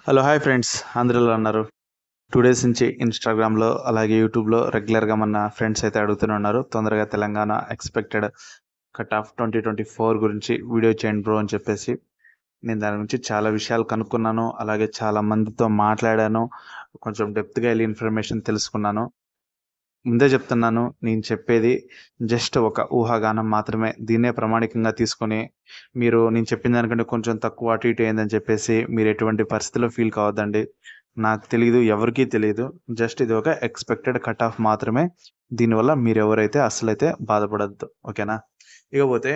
Hello hi friends, అందరూ ఎలా ఉన్నారు? 2 డేస్ నుంచి ఇన్‌స్టాగ్రామ్‌లో అలాగే యూట్యూబ్‌లో రెగ్యులర్‌గా మన ఫ్రెండ్స్ అయితే అడుగుతూనే ఉన్నారు. తొందరగా తెలంగాణ ఎక్స్‌పెక్టెడ్ కట్ ఆఫ్ 2024 గురించి వీడియో చేయండి బ్రో అని చెప్పేసి. నేను దాని గురించి చాలా విషయాలు కనుక్కున్నాను. అలాగే చాలా మందితో మాట్లాడాను. కొంచెం డెప్త్‌గా ఎళ్లి ఇన్ఫర్మేషన్ తెలుసుకున్నాను. ముందే చెప్తున్నాను, నేను చెప్పేది జస్ట్ ఒక ఊహాగానం మాత్రమే. దీన్నే ప్రామాణికంగా తీసుకొని నేను చెప్పిన దానికంటే కొంచెం తక్కువ అటు ఇటు అయిందని చెప్పేసి మీరు ఎటువంటి పరిస్థితిలో ఫీల్ కావద్దండి. నాకు తెలీదు, ఎవరికీ తెలీదు. జస్ట్ ఇది ఒక ఎక్స్‌పెక్టెడ్ కట్ ఆఫ్ మాత్రమే. దీనివల్ల మీరెవరైతే అస్సలైతే బాధపడొద్దు. ఓకేనా? ఇకపోతే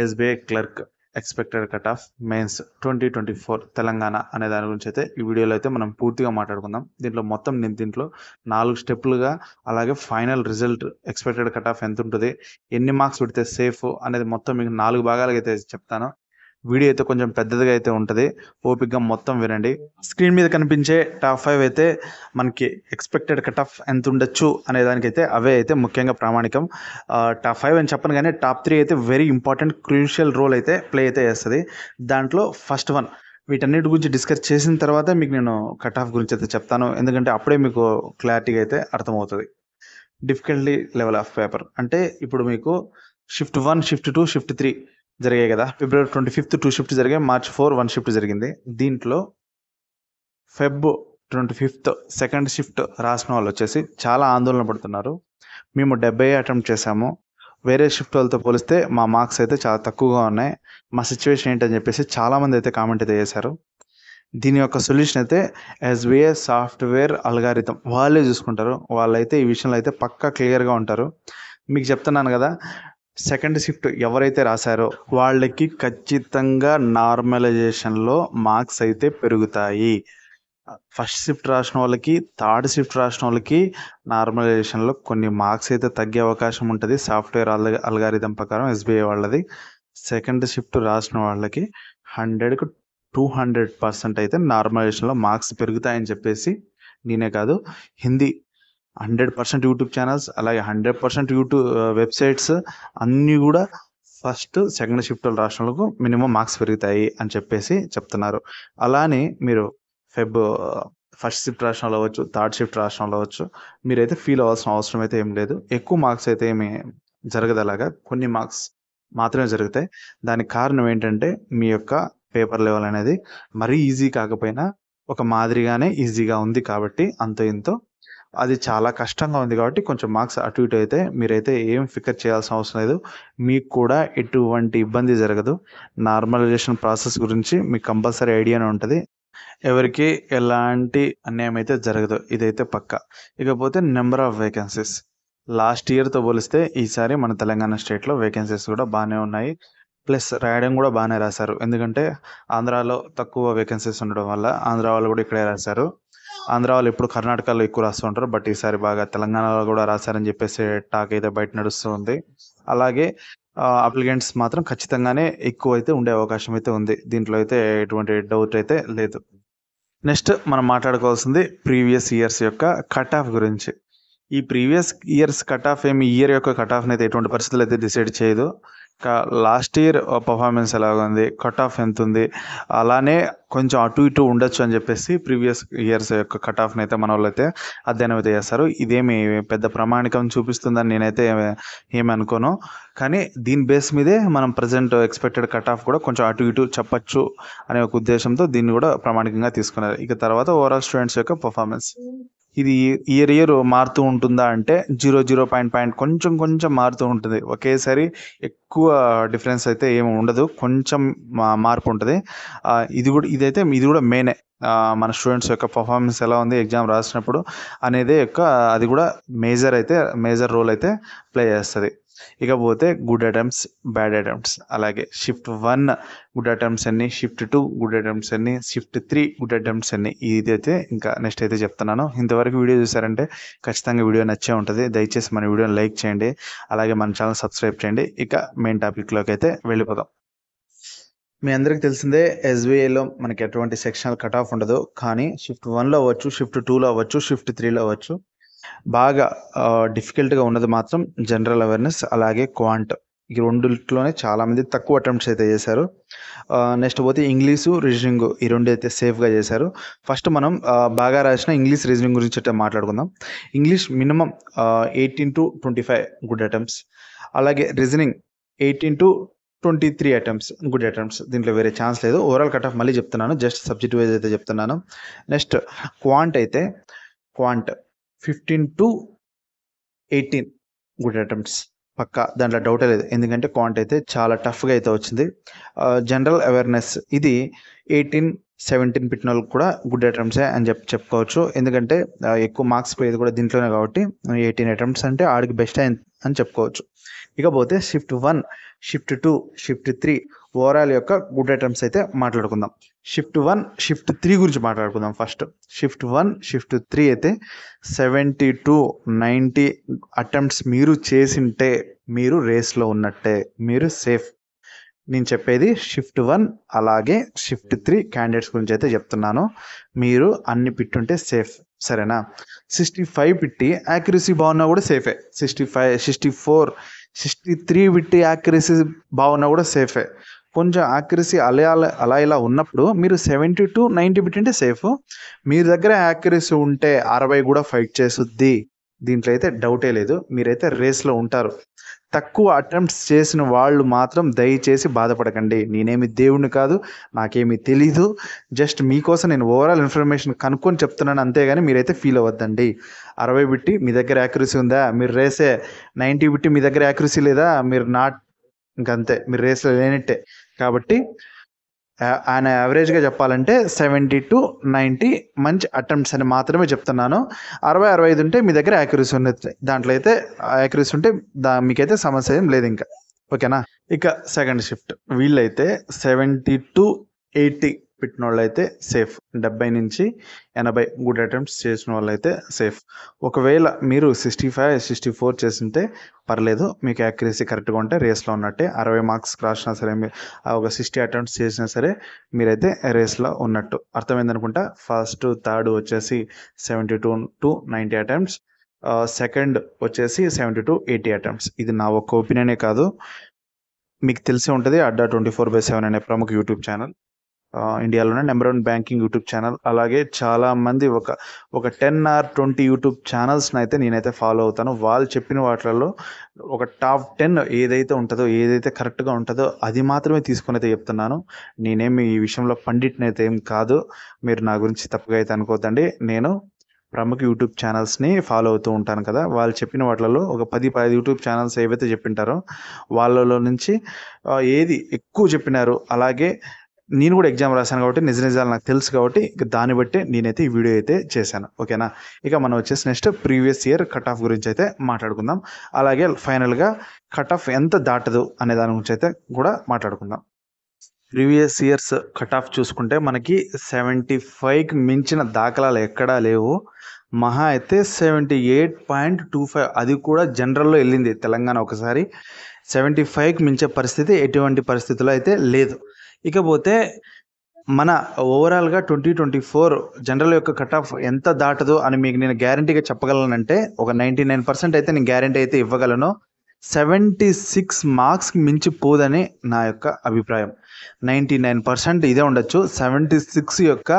SBI clerk expected cut of mains 2024 Telangana అనే దాని గురించి అయితే ఈ వీడియోలో అయితే మనం పూర్తిగా మాట్లాడుకుందాం. దీంట్లో 4 స్టెప్పులుగా అలాగే final result expected cut off ఎంతుంటది? ఎన్ని మార్క్స్ పెడితే సేఫ్ అనేది మొత్తం మీకు 4 భాగాలుగా అయితే చెప్తాను. వీడియో అయితే కొంచెం పెద్దదిగా అయితే ఉంటది. ఓపికగా మొత్తం వినండి. స్క్రీన్ మీద కనిపించే టాప్ 5 అయితే మనకి ఎక్స్‌పెక్టెడ్ కట్ ఆఫ్ ఎంతుండొచ్చు అనే దానికైతే అవే అయితే ముఖ్యంగా ప్రామాణికం. టాప్ 5 అని చెప్పను గానీ టాప్ 3 అయితే వెరీ ఇంపార్టెంట్ క్రూషియల్ రోల్ అయితే ప్లే అయితే చేస్తది. దాంట్లో ఫస్ట్ వన్ వీటన్నిటి గురించి డిస్కస్ చేసిన తర్వాత మీకు నేను కట్ ఆఫ్ గురించి అయితే చెప్తాను. ఎందుకంటే అప్పుడే మీకు క్లారిటీగా అయితే అర్థమవుతది. డిఫికల్టీ లెవెల్ ఆఫ్ పేపర్ అంటే ఇప్పుడు మీకు షిఫ్ట్ 1, షిఫ్ట్ 2, షిఫ్ట్ 3 జరిగాయి కదా! ఫిబ్రవరి 25థ్ 2 షిఫ్ట్ జరిగాయి. మార్చ్ 4 1 షిఫ్ట్ జరిగింది. దీంట్లో ఫెబ్ 25థ్ సెకండ్ షిఫ్ట్ రాసిన వాళ్ళొచ్చేసి చాలా ఆందోళన పడుతున్నారు. మేము 70 అటెంప్ట్ చేశాము. వేరే షిఫ్ట్ వాళ్ళతో పోలిస్తే మా మార్క్స్ అయితే చాలా తక్కువగా ఉన్నాయి. మా సిట్యుయేషన్ ఏంటని చెప్పేసి చాలామంది అయితే కామెంట్ అయితే చేశారు. దీని యొక్క సొల్యూషన్ అయితే ఎస్‌బీఐ సాఫ్ట్‌వేర్ అల్గారిథం వాళ్ళే చూసుకుంటారు. వాళ్ళైతే ఈ విషయంలో అయితే పక్కా క్లియర్‌గా ఉంటారు. మీకు చెప్తున్నాను కదా! సెకండ్ షిఫ్ట్ ఎవరైతే రాసారో వాళ్ళకి ఖచ్చితంగా నార్మలైజేషన్‌లో మార్క్స్ అయితే పెరుగుతాయి. ఫస్ట్ షిఫ్ట్ రాసిన వాళ్ళకి, థర్డ్ షిఫ్ట్ రాసిన వాళ్ళకి నార్మలైజేషన్‌లో కొన్ని మార్క్స్ అయితే తగ్గే అవకాశం ఉంటది. సాఫ్ట్‌వేర్ అల్గారిథం ప్రకారం ఎస్‌బీఐ వాళ్ళది. సెకండ్ షిఫ్ట్ రాసిన వాళ్ళకి 100కి 200% అయితే నార్మలైజేషన్‌లో మార్క్స్ పెరుగుతాయని చెప్పేసి నేనే కాదు, హిందీ 100% యూట్యూబ్ ఛానల్స్ అలాగే 100% వెబ్‌సైట్స్ అన్నీ గూడా ఫస్ట్, సెకండ్ షిఫ్ట్‌లు రాసిన వాళ్ళకు మినిమమ్ మార్క్స్ పెరుగుతాయి అని చెప్పేసి చెప్తున్నారు. అలానే మీరు ఫెబ్ ఫస్ట్ షిఫ్ట్ రాసిన వాళ్ళు అవ్వచ్చు, థర్డ్ షిఫ్ట్ రాసిన వాళ్ళు అవ్వచ్చు. మీరైతే ఫీల్ అవ్వాల్సిన అవసరం అయితే ఏం లేదు. ఎక్కువ మార్క్స్ అయితే ఏమి జరగదు అలాగా. కొన్ని మార్క్స్ మాత్రమే జరుగుతాయి. దానికి కారణం ఏంటంటే మీ యొక్క పేపర్ లెవెల్ అనేది మరీ ఈజీ కాకపోయినా ఒక మాదిరిగానే ఈజీగా ఉంది కాబట్టి అంతో ఇంతో అది చాలా కష్టంగా ఉంది కాబట్టి కొంచెం మార్క్స్ అటు ఇటు అయితే మీరైతే ఏం ఫికర్ చేయాల్సిన అవసరం లేదు. మీకు కూడా ఎటువంటి ఇబ్బంది జరగదు. నార్మలైజేషన్ ప్రాసెస్ గురించి మీకు కంపల్సరీ ఐడియానే ఉంటది. ఎవరికీ ఎలాంటి అన్యాయం అయితే జరగదు. ఇదైతే పక్కా. ఇకపోతే నంబర్ ఆఫ్ వేకెన్సీస్. లాస్ట్ ఇయర్‌తో పోలిస్తే ఈసారి మన తెలంగాణ స్టేట్‌లో వేకెన్సీస్ కూడా బానే ఉన్నాయి. ప్లస్ రాయడం కూడా బానే రాశారు. ఎందుకంటే ఆంధ్రాలో తక్కువ వేకెన్సీస్ ఉండడం వల్ల ఆంధ్ర వాళ్ళు కూడా ఇక్కడే రాశారు. ఆంధ్ర వాళ్ళు ఎప్పుడు కర్ణాటకలో ఎక్కువ రాస్తూ ఉంటారు. బట్ ఈసారి బాగా తెలంగాణలో కూడా రాశారని చెప్పేసి టాక్ అయితే బయట నడుస్తూ ఉంది. అలాగే అప్లికెంట్స్ మాత్రం ఖచ్చితంగానే ఎక్కువైతే ఉండే అవకాశం అయితే ఉంది. దీంట్లో అయితే ఎటువంటి డౌట్ అయితే లేదు. నెక్స్ట్ మనం మాట్లాడుకోవాల్సింది ప్రీవియస్ ఇయర్స్ యొక్క కట్ ఆఫ్ గురించి. ఈ ప్రీవియస్ ఇయర్స్ కట్ ఆఫ్ ఏమి ఈ ఇయర్ యొక్క కట్ ఆఫ్‌ని అయితే ఎటువంటి పరిస్థితుల్లో అయితే డిసైడ్ చేయదు. లాస్ట్ ఇయర్ పర్ఫార్మెన్స్ ఎలాగుంది? కట్ ఆఫ్ ఎంతుంది? అలానే కొంచెం అటు ఇటు ఉండొచ్చు అని చెప్పేసి ప్రీవియస్ ఇయర్స్ యొక్క కట్ ఆఫ్‌ని అయితే మనోళ్ళైతే అధ్యయనం అయితే చేస్తారు. ఇదేమి పెద్ద ప్రామాణికం చూపిస్తుందని నేనైతే ఏమి అనుకోను. కానీ దీని బేస్ మీదే మనం ప్రెజెంట్ ఎక్స్‌పెక్టెడ్ కట్ ఆఫ్ కూడా కొంచెం అటు ఇటు చెప్పొచ్చు అనే ఒక ఉద్దేశంతో దీన్ని కూడా ప్రామాణికంగా తీసుకున్నారు. ఇక తర్వాత ఓవరాల్ స్టూడెంట్స్ యొక్క పర్ఫార్మెన్స్. ఇది ఇయర్ మారుతూ ఉంటుందా అంటే 0, కొంచెం కొంచెం మారుతూ ఉంటుంది. ఒకేసారి ఎక్కువ డిఫరెన్స్ అయితే ఏమి ఉండదు. కొంచెం మార్పు ఉంటది. ఇది కూడా మెయినే. మన స్టూడెంట్స్ యొక్క పర్ఫార్మెన్స్ ఎలా ఉంది ఎగ్జామ్ రాసినప్పుడు అనేది అది కూడా మేజర్ రోల్ అయితే ప్లే చేస్తది. ఇకపోతే గుడ్ అటెంప్ట్స్, బ్యాడ్ అటెంప్ట్స్ అలాగే షిఫ్ట్ 1 గుడ్ అటెంప్ట్స్ ఎన్ని, షిఫ్ట్ 2 గుడ్ అటెంప్ట్స్ ఎన్ని, షిఫ్ట్ 3 గుడ్ అటెంప్ట్స్ ఎన్ని, ఇదైతే ఇంకా నెక్స్ట్ అయితే చెప్తున్నాను. ఇంతవరకు వీడియో చూసారంటే ఖచ్చితంగా వీడియో నచ్చే ఉంటుంది. దయచేసి మన వీడియోని లైక్ చేయండి. అలాగే మన ఛానల్ సబ్స్క్రైబ్ చేయండి. ఇక మెయిన్ టాపిక్‌లోకి అయితే వెళ్ళిపోదాం. మీ అందరికి తెలిసిందే ఎస్‌బీఐలో మనకి ఎటువంటి సెక్షనల్ కట్ ఆఫ్ ఉండదు. కానీ షిఫ్ట్ 1లో అవ్వచ్చు, షిఫ్ట్ 2లో అవ్వచ్చు, షిఫ్ట్ 3లో అవ్వచ్చు. బాగా డిఫికల్ట్‌గా ఉన్నది మాత్రం జనరల్ అవేర్‌నెస్ అలాగే క్వాంట్. ఈ రెండిట్లోనే చాలామంది తక్కువ అటెంప్ట్స్ అయితే చేశారు. నెక్స్ట్ పోతే ఇంగ్లీషు, రీజనింగ్ ఈ రెండు అయితే సేఫ్గా చేశారు. ఫస్ట్ మనం బాగా రాసిన ఇంగ్లీష్, రీజనింగ్ గురించి అయితే మాట్లాడుకుందాం. English minimum 18 to 25 good attempts, అలాగే reasoning 18 to 23 attempts good attempts. దీంట్లో వేరే ఛాన్స్ లేదు. ఓవరాల్ కట్ ఆఫ్ మళ్ళీ చెప్తున్నాను, జస్ట్ సబ్జెక్ట్ వైజ్ అయితే చెప్తున్నాను. నెక్స్ట్ క్వాంట్ అయితే 15 to 18 గుడ్ అటెంప్ట్స్ పక్కా, దాంట్లో డౌటే లేదు. ఎందుకంటే క్వాంట్ అయితే చాలా టఫ్గా అయితే వచ్చింది. జనరల్ అవేర్నెస్ ఇది 18-17 పెట్టిన వాళ్ళకి కూడా గుడ్ అటెంప్ట్సే అని చెప్పుకోవచ్చు. ఎందుకంటే ఎక్కువ మార్క్స్ పోయేది కూడా దీంట్లోనే కాబట్టి 18 అటెంప్ట్స్ అంటే ఆడికి బెస్ట్ అని చెప్పుకోవచ్చు. ఇకపోతే షిఫ్ట్ 1, షిఫ్ట్ 2, షిఫ్ట్ 3 ఓవరాల్ యొక్క గుడ్ అటెంప్ట్స్ అయితే మాట్లాడుకుందాం. షిఫ్ట్ 1, షిఫ్ట్ 3 గురించి మాట్లాడుకుందాం. ఫస్ట్ షిఫ్ట్ 1, షిఫ్ట్ 3 అయితే 70 to 90 అటెంప్ట్స్ మీరు చేసింటే మీరు రేస్లో ఉన్నట్టే, మీరు సేఫ్. నేను చెప్పేది షిఫ్ట్ 1 అలాగే షిఫ్ట్ 3 క్యాండిడేట్స్ గురించి అయితే చెప్తున్నాను. మీరు అన్ని పిట్టుంటే సేఫ్, సరేనా? 65 పిట్టి యాక్యురసీ బాగున్నా కూడా సేఫే. 65, 64, 63 పిట్టి యాక్యురసీ బాగున్నా కూడా సేఫే. కొంచెం యాక్యురసీ అలా ఇలా ఉన్నప్పుడు మీరు 70 to 90 పెట్టింటే సేఫ్. మీ దగ్గర యాక్యురసీ ఉంటే 60 కూడా ఫైట్ చేస్తుంది. దీంట్లో అయితే డౌటే లేదు, మీరైతే రేస్లో ఉంటారు. తక్కువ అటెంప్ట్స్ చేసిన వాళ్ళు మాత్రం దయచేసి బాధపడకండి. నేనేమి దేవుణ్ణి కాదు, నాకేమీ తెలీదు. జస్ట్ మీకోసం నేను ఓవరాల్ ఇన్ఫర్మేషన్ కనుక్కొని చెప్తున్నాను, అంతేగాని మీరైతే ఫీల్ అవ్వద్దండి. 60 బిట్టి మీ దగ్గర యాక్యురసీ ఉందా, మీరు రేసే. 90 బిట్టి మీ దగ్గర యాక్యురసీ లేదా, మీరు ఇంకంతే, మీరు రేస్లో లేనట్టే. కాబట్టి ఆయన యావరేజ్గా చెప్పాలంటే 70 to 90 మంచి అటెంప్ట్స్ అని మాత్రమే చెప్తున్నాను. 60-65 ఉంటే మీ దగ్గర యాక్యురసీ ఉన్నది. దాంట్లో అయితే యాక్యురసీ ఉంటే మీకైతే సమస్య ఏం లేదు ఇంకా, ఓకేనా? ఇక సెకండ్ షిఫ్ట్ వీళ్ళైతే 70 to 80 పెట్టిన వాళ్ళు అయితే సేఫ్. 70 నుంచి 80 గుడ్ అటెంప్ట్స్ చేసిన వాళ్ళు అయితే సేఫ్. ఒకవేళ మీరు 65, 64 చేసింటే పర్లేదు, మీకు యాక్యురసీ కరెక్ట్గా ఉంటే రేస్లో ఉన్నట్టే. 60 మార్క్స్ రాసినా సరే, ఒక 60 అటెంప్ట్స్ చేసినా సరే మీరైతే రేస్లో ఉన్నట్టు. అర్థమైందనుకుంటా. ఫస్ట్, థర్డ్ వచ్చేసి 72 to 90 అటెంప్ట్స్, సెకండ్ వచ్చేసి 70 to 80 అటెంప్ట్స్. ఇది నా ఒక్క ఒపీనియనే కాదు, మీకు తెలిసే ఉంటుంది. అడ్డా 24/7 అనే ప్రముఖ యూట్యూబ్ ఛానల్, ఇండియాలోనే నెంబర్ 1 బ్యాంకింగ్ యూట్యూబ్ ఛానల్. అలాగే చాలామంది ఒక 10 or 20 యూట్యూబ్ ఛానల్స్ని అయితే నేనైతే ఫాలో అవుతాను. వాళ్ళు చెప్పిన వాటిలలో ఒక టాప్ 10 ఏదైతే ఉంటుందో, ఏదైతే కరెక్ట్గా ఉంటుందో అది మాత్రమే తీసుకొని అయితే చెప్తున్నాను. నేనేమి ఈ విషయంలో పండిట్ని అయితే ఏం కాదు, మీరు నా గురించి తప్పుగా అయితే అనుకోవద్దండి. నేను ప్రముఖ యూట్యూబ్ ఛానల్స్ని ఫాలో అవుతూ ఉంటాను కదా, వాళ్ళు చెప్పిన వాటిలలో ఒక 10 యూట్యూబ్ ఛానల్స్ ఏవైతే చెప్పింటారో వాళ్ళలో నుంచి ఏది ఎక్కువ చెప్పినారు, అలాగే నేను కూడా ఎగ్జామ్ రాశాను కాబట్టి నిజాలు నాకు తెలుసు కాబట్టి దాన్ని బట్టి నేనైతే ఈ వీడియో అయితే చేశాను, ఓకేనా? ఇక మనం వచ్చేసి next previous year cut off గురించి అయితే మాట్లాడుకుందాం. అలాగే ఫైనల్గా కట్ ఆఫ్ ఎంత దాటదు అనే దాని గురించి అయితే కూడా మాట్లాడుకుందాం. ప్రీవియస్ ఇయర్స్ కట్ ఆఫ్ చూసుకుంటే మనకి 75కి మించిన దాఖలాలు ఎక్కడా లేవు. మహా అయితే 78.25, అది కూడా జనరల్లో వెళ్ళింది తెలంగాణ ఒకసారి. 75కి మించే పరిస్థితి ఎటువంటి పరిస్థితుల్లో అయితే లేదు. ఇకపోతే మన ఓవరాల్గా 2024 జనరల్ యొక్క కట్ ఆఫ్ ఎంత దాటదు అని మీకు నేను గ్యారంటీగా చెప్పగలనంటే ఒక 99% అయితే నేను గ్యారంటీ అయితే ఇవ్వగలను. 76 మార్క్స్కి మించి పోదని నా యొక్క అభిప్రాయం. 99% ఇదే ఉండొచ్చు. 76 యొక్క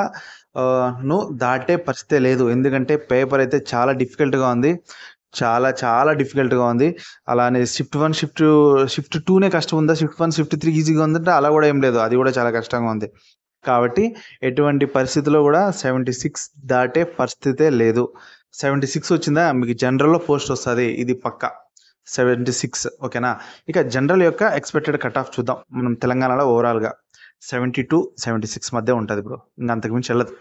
దాటే పరిస్థితే లేదు. ఎందుకంటే పేపర్ అయితే చాలా డిఫికల్ట్గా ఉంది, చాలా డిఫికల్ట్గా ఉంది. అలానే షిఫ్ట్ 1, షిఫ్ట్ 2నే కష్టం ఉందా, షిఫ్ట్ 1, షిఫ్ట్ 3 ఈజీగా ఉందంటే అలా కూడా ఏం లేదు, అది కూడా చాలా కష్టంగా ఉంది. కాబట్టి ఎటువంటి పరిస్థితిలో కూడా 76 దాటే పరిస్థితే లేదు. 76 వచ్చిందా మీకు జనరల్లో పోస్ట్ వస్తుంది, ఇది పక్కా 76, ఓకేనా? ఇక జనరల్ యొక్క ఎక్స్పెక్టెడ్ కట్ ఆఫ్ చూద్దాం. మనం తెలంగాణలో ఓవరాల్గా 70 to 76 మధ్య ఉంటుంది బ్రో, ఇంకా అంతకుమించి వెళ్ళదు.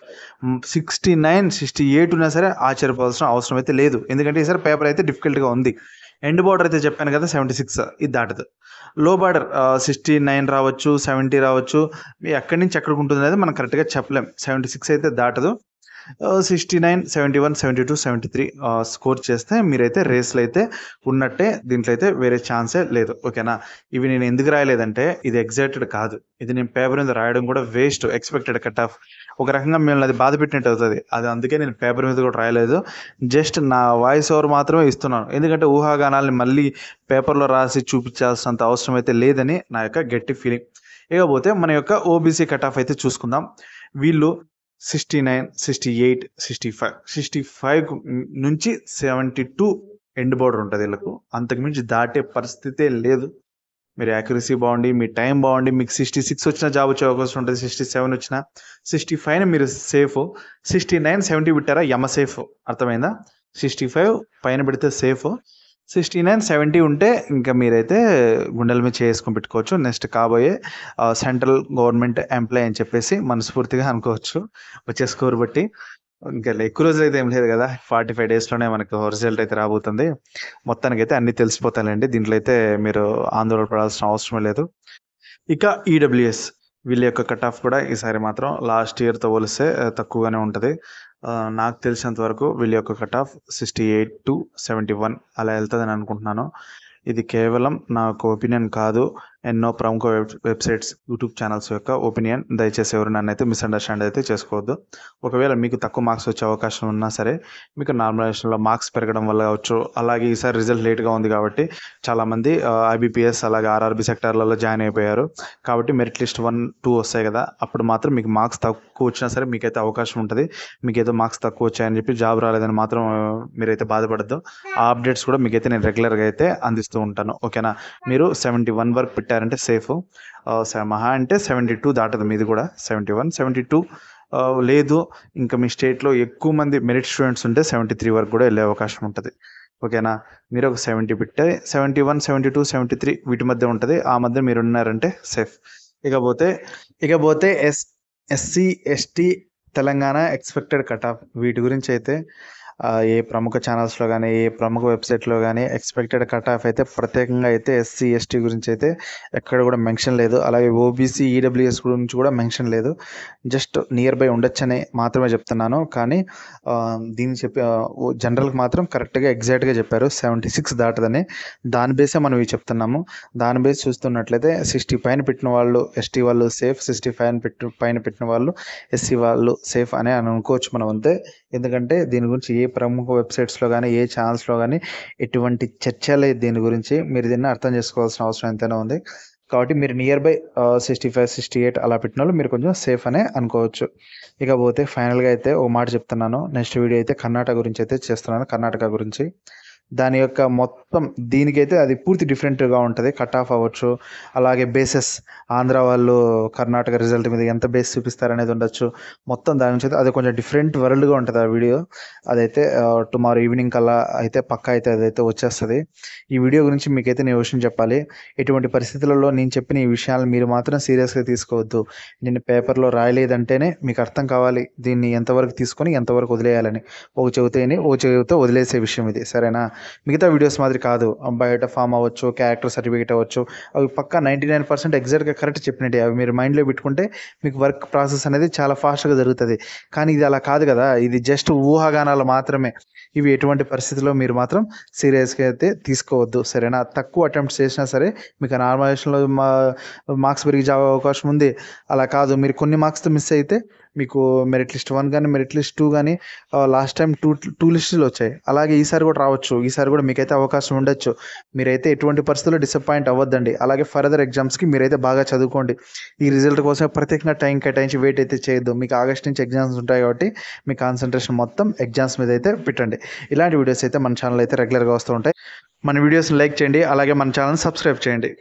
69, 68 ఉన్నా సరే ఆశ్చర్యపోవాల్సిన అవసరం అయితే లేదు. ఎందుకంటే ఈసారి పేపర్ అయితే డిఫికల్ట్గా ఉంది. ఎండ్ బార్డర్ అయితే చెప్పాను కదా 76, ఇది దాటదు. లో బార్డర్ 69 రావచ్చు, 70 రావచ్చు, ఎక్కడి నుంచి ఎక్కడికి ఉంటుంది అనేది మనం కరెక్ట్గా చెప్పలేం. 76 అయితే దాటదు. 69, 71, 72, 73 స్కోర్ చేస్తే మీరైతే రేస్లో అయితే ఉన్నట్టే. దీంట్లో అయితే వేరే ఛాన్సే లేదు. ఓకేనా? ఇవి నేను ఎందుకు రాయలేదంటే ఇది ఎగ్జాక్టెడ్ కాదు. ఇది నేను పేపర్ మీద రాయడం కూడా వేస్ట్. ఎక్స్పెక్టెడ్ కట్ ఆఫ్ ఒక రకంగా మిమ్మల్ని అది బాధ పెట్టినట్టు అవుతుంది. అది అందుకే నేను పేపర్ మీద కూడా రాయలేదు. జస్ట్ నా వాయిస్ ఓవర్ మాత్రమే ఇస్తున్నాను. ఎందుకంటే ఊహాగానాల్ని మళ్ళీ పేపర్లో రాసి చూపించాల్సినంత అవసరం అయితే లేదని నా యొక్క గట్టి ఫీలింగ్. ఇకపోతే మన యొక్క ఓబీసీ కట్ ఆఫ్ అయితే చూసుకుందాం. వీళ్ళు 69, 68, 65 నుంచి 72 ఎండ్ బోర్డర్ ఉంటుంది వీళ్ళకు. అంతకుమించి దాటే పరిస్థితే లేదు. మీరు యాక్యురసీ బాగుండి, మీ టైం బాగుండి, మీకు 66 వచ్చిన జాబ్ వచ్చే అవకాశం ఉంటుంది. 67 వచ్చిన 65 మీరు సేఫ్. 69, 70 పెట్టారా యమ సేఫ్. అర్థమైందా? 65 పైన పెడితే సేఫ్. 69, 70 ఉంటే ఇంకా మీరైతే గుండెల మీద చేసుకొని పెట్టుకోవచ్చు. నెక్స్ట్ కాబోయే సెంట్రల్ గవర్నమెంట్ ఎంప్లాయ్ అని చెప్పేసి మనస్ఫూర్తిగా అనుకోవచ్చు వచ్చే స్కోర్ బట్టి. ఇంకా ఎక్కువ రోజులు అయితే ఏం లేదు కదా, 45 డేస్లోనే మనకు రిజల్ట్ అయితే రాబోతుంది. మొత్తానికైతే అన్నీ తెలిసిపోతాయండి. దీంట్లో అయితే మీరు ఆందోళన పడాల్సిన అవసరం లేదు. ఇక ఈడబ్ల్యూఎస్ వీళ్ళ యొక్క కట్ ఆఫ్ కూడా ఈసారి మాత్రం లాస్ట్ ఇయర్తో పోలిస్తే తక్కువగానే ఉంటుంది. నాకు తెలిసినంత వరకు వీళ్ళ యొక్క కట్ ఆఫ్ 68 to 71 అలా వెళ్తుందని అనుకుంటున్నాను. ఇది కేవలం నాకు ఒపీనియన్ కాదు, ఎన్నో ప్రముఖ వెబ్సైట్స్, యూట్యూబ్ ఛానల్స్ యొక్క ఒపీనియన్. దయచేసి ఎవరు నన్ను అయితే మిస్అండర్స్టాండ్ అయితే చేసుకోవద్దు. ఒకవేళ మీకు తక్కువ మార్క్స్ వచ్చే అవకాశం ఉన్నా సరే మీకు నార్మలైజేషన్లో మార్క్స్ పెరగడం వల్ల కావచ్చు. అలాగే ఈసారి రిజల్ట్ లేట్గా ఉంది కాబట్టి చాలామంది ఐబీపీఎస్ అలాగే ఆర్ఆర్బీ సెక్టార్లలో జాయిన్ అయిపోయారు. కాబట్టి మెరిట్ లిస్ట్ 1, 2 వస్తాయి కదా, అప్పుడు మాత్రం మీకు మార్క్స్ తక్కువ వచ్చినా సరే మీకైతే అవకాశం ఉంటుంది. మీకు ఏదో మార్క్స్ తక్కువ వచ్చాయని చెప్పి జాబ్ రాలేదని మాత్రం మీరైతే బాధపడద్దు. ఆ అప్డేట్స్ కూడా మీకైతే నేను రెగ్యులర్గా అయితే అందిస్తూ ఉంటాను. ఓకేనా? మీరు 71 వరకు పెట్టారంటే సేఫ్. మహా అంటే 72 దాటదు మీది కూడా. 71, 72 లేదు ఇంకా మీ స్టేట్లో ఎక్కువ మంది మెరిట్ స్టూడెంట్స్ ఉంటే 73 వరకు కూడా వెళ్ళే అవకాశం ఉంటుంది. ఓకేనా? మీరు ఒక 70 పెట్టే 71, 72, 73 వీటి మధ్య ఉంటుంది. ఆ మధ్య మీరు ఉన్నారంటే సేఫ్. ఇకపోతే SC ST Telangana expected cut off వీటి గురించి అయితే ఏ ప్రముఖ ఛానల్స్లో కానీ ఏ ప్రముఖ వెబ్సైట్లో కానీ ఎక్స్పెక్టెడ్ కట్ ఆఫ్ అయితే ప్రత్యేకంగా అయితే ఎస్సీ ఎస్టీ గురించి అయితే ఎక్కడ కూడా మెన్షన్ లేదు. అలాగే ఓబీసీ ఈడబ్ల్యూఎస్ గురించి కూడా మెన్షన్ లేదు. జస్ట్ నియర్ బై ఉండొచ్చని మాత్రమే చెప్తున్నాను. కానీ దీన్ని జనరల్కి మాత్రం కరెక్ట్గా ఎగ్జాక్ట్గా చెప్పారు 76 దాటదని. దాని బేసే మనం ఇవి చెప్తున్నాము. దాని బేస్ చూస్తున్నట్లయితే 60 పైన పెట్టిన వాళ్ళు ఎస్టీ వాళ్ళు సేఫ్, 65 పైన పెట్టిన వాళ్ళు ఎస్సీ వాళ్ళు సేఫ్ అని అనుకోవచ్చు మనం అంతే. ఎందుకంటే దీని గురించి ఏ ప్రముఖ వెబ్సైట్స్లో కానీ ఏ ఛానల్స్లో కానీ ఎటువంటి చర్చ లేదు దీని గురించి. మీరు దీన్ని అర్థం చేసుకోవాల్సిన అవసరం ఎంతైనా ఉంది. కాబట్టి మీరు నియర్ బై 65, 68 అలా పెట్టిన వాళ్ళు మీరు కొంచెం సేఫ్ అనే అనుకోవచ్చు. ఇకపోతే ఫైనల్గా అయితే ఓ మాట చెప్తున్నాను. నెక్స్ట్ వీడియో అయితే కర్ణాటక గురించి అయితే చేస్తున్నాను. కర్ణాటక గురించి దాని యొక్క మొత్తం దీనికైతే అది పూర్తి డిఫరెంట్గా ఉంటుంది. కట్ ఆఫ్ అవ్వచ్చు, అలాగే బేసెస్ ఆంధ్ర వాళ్ళు కర్ణాటక రిజల్ట్ మీద ఎంత బేస్ చూపిస్తారనేది ఉండొచ్చు. మొత్తం దాని నుంచి అయితే అది కొంచెం డిఫరెంట్ వరల్డ్గా ఉంటుంది ఆ వీడియో. అదైతే టుమారో ఈవినింగ్ కల్లా అయితే పక్కా అయితే అదైతే వచ్చేస్తుంది. ఈ వీడియో గురించి మీకైతే నేను విషయం చెప్పాలి. ఎటువంటి పరిస్థితులలో నేను చెప్పిన ఈ విషయాలు మీరు మాత్రం సీరియస్గా తీసుకోవద్దు. నేను పేపర్లో రాయలేదంటేనే మీకు అర్థం కావాలి దీన్ని ఎంతవరకు తీసుకొని ఎంతవరకు వదిలేయాలని. ఒక చెబితే వదిలేసే విషయం ఇది. సరేనా? మిగతా వీడియోస్ మాదిరి కాదు. బయోటా ఫామ్ అవ్వచ్చు, క్యారెక్టర్ సర్టిఫికేట్ అవ్వచ్చు, అవి పక్కా 99% ఎగ్జాక్ట్గా కరెక్ట్ చెప్పినట్టే. అవి మీరు మైండ్లో పెట్టుకుంటే మీకు వర్క్ ప్రాసెస్ అనేది చాలా ఫాస్ట్గా జరుగుతుంది. కానీ ఇది అలా కాదు కదా, ఇది జస్ట్ ఊహాగానాలు మాత్రమే. ఇవి ఎటువంటి పరిస్థితుల్లో మీరు మాత్రం సీరియస్గా అయితే తీసుకోవద్దు. సరేనా? తక్కువ అటెంప్ట్స్ చేసినా సరే మీకు నార్మలైజేషన్లో మార్క్స్ పెరిగి జాబ్ అవకాశం ఉంది. అలా కాదు, మీరు కొన్ని మార్క్స్తో మిస్ అయితే మీకు మెరిట్ లిస్ట్ 1 కానీ మెరిట్ లిస్ట్ 2 కానీ లాస్ట్ టైం టూ లిస్టులు వచ్చాయి. అలాగే ఈసారి కూడా రావచ్చు. ఈసారి కూడా మీకైతే అవకాశం ఉండొచ్చు. మీరైతే ఎటువంటి పరిస్థితుల్లో డిసప్పాయింట్ అవ్వద్దండి. అలాగే ఫర్దర్ ఎగ్జామ్స్కి మీరైతే బాగా చదువుకోండి. ఈ రిజల్ట్ కోసం ప్రత్యేకంగా టైం కేటాయించి వెయిట్ అయితే చేయొద్దు. మీకు ఆగస్ట్ నుంచి ఎగ్జామ్స్ ఉంటాయి కాబట్టి మీ కాన్సన్ట్రేషన్ మొత్తం ఎగ్జామ్స్ మీద అయితే పెట్టండి. ఇలాంటి వీడియోస్ అయితే మన ఛానల్ అయితే రెగ్యులర్గా వస్తూ ఉంటాయి. మన వీడియోస్ని లైక్ చేయండి, అలాగే మన ఛానల్ని సబ్స్క్రైబ్ చేయండి.